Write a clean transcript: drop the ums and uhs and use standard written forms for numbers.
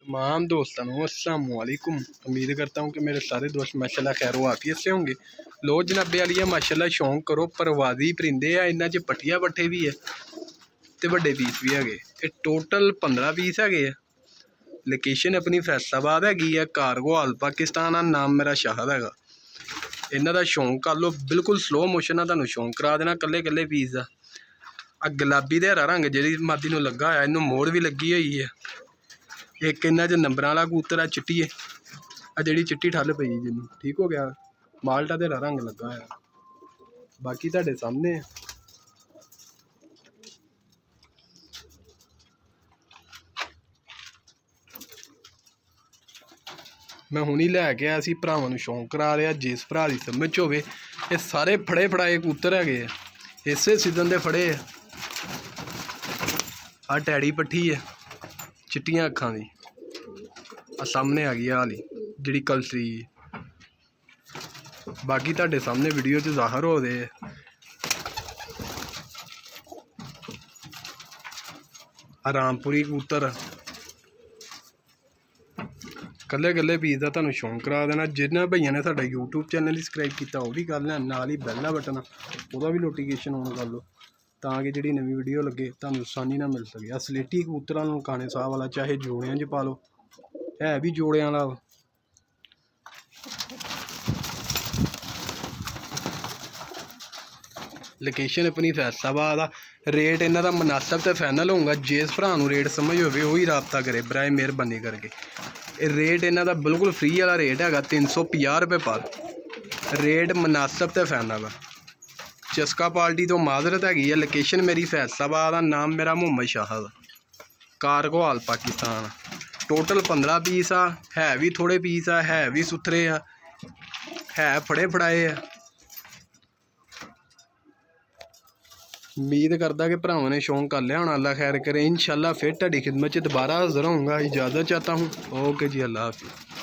तमाम दोस्तों अस्सलामुअलैकुम। उम्मीद करता हूँ कि मेरे सारे दोस्त माशाल्लाह खैर आफियत से होंगे। लो जनाबे वाली माशाल्लाह शौक करो, परवाजी परिंदे आ, इन्हां च पट्ठिया पट्ठे भी है तो वड्डे पीस भी है। ये टोटल 15 पीस है। लोकेशन अपनी फैसलाबाद हैगी है, कारगोहाल पाकिस्तान। नाम मेरा शाहद है। इन्हां दा शौक कर लो, बिल्कुल स्लो मोशन तुहानूं शौक करा देना कल्ले कल्ले पीस का। आ गुलाबी ते हरा रंग जी मादी नूं लगा होया, इनूं मोड़ भी लगी हुई है। एक इन्हां च नंबर वाला कबूतर है चिट्टी है, आ जी चिट्टी ठल पई जिन्नू ठीक हो गया। माल्टा ते हरा रंग लगा है, बाकी तुहाडे सामने है। मैं हुणी लैके आया सी, भरावां नूं शौक करा रहा। जिस भरा दी समझ होवे, ये सारे फड़े फड़ाए कबूतर है, इसे सीजन दे फड़े है। आ टैडी पट्ठी है चिट्टियां अखां दी, आ सामने आ गई हाली जी कलसरी। बाकी तुहाडे सामने वीडियो च जाहिर हो दे। रामपुरी कबूतर कल्ले कल्ले पीस का तुहानूं शौक करा देना। जिन्होंने भैया ने साडा यूट्यूब चैनल सबसक्राइब किया वो भी कर लें, नाल ही बैल बटन वह भी नोटिफिकेशन ऑन कर लो, ताकि जी नवी वीडियो लगे तुहानूं आसानी ना मिल सके। स्लेटी कबूतरां नूं काने साह वाला चाहे जोड़ियां च पा लो, है भी जोड़ियां वाला। लोकेशन अपनी फैसलाबाद आ। रेट इन्हां दा मुनासिब तो फाइनल होगा। जिस भरा नूं रेट समझ होवे वही रबता करे, बराए मेहरबानी करके। रेट इन्हां दा बिल्कुल फ्री वाला रेट है, 350 रुपये पर। रेट मुनासिब तो फाइनल है। चस्का पार्टी तो माजरत हैगी है। लोकेशन मेरी फैसलाबाद आ, नाम मेरा मोहम्मद शाहद, कारगोहाल पाकिस्तान। टोटल 15 पीस आ, है भी थोड़े पीस आ, है भी सुथरे आ, है फड़े फड़ाए आ। उम्मीद करदा कि भरावां ने शौक कर लिया होना। अल्लाह खैर करे। इंशाल्लाह फिर तुहाडी खिदमत च दोबारा हाज़र होऊंगा। इजाज़त चाहता हूँ। ओके जी, अल्लाह हाफिज़।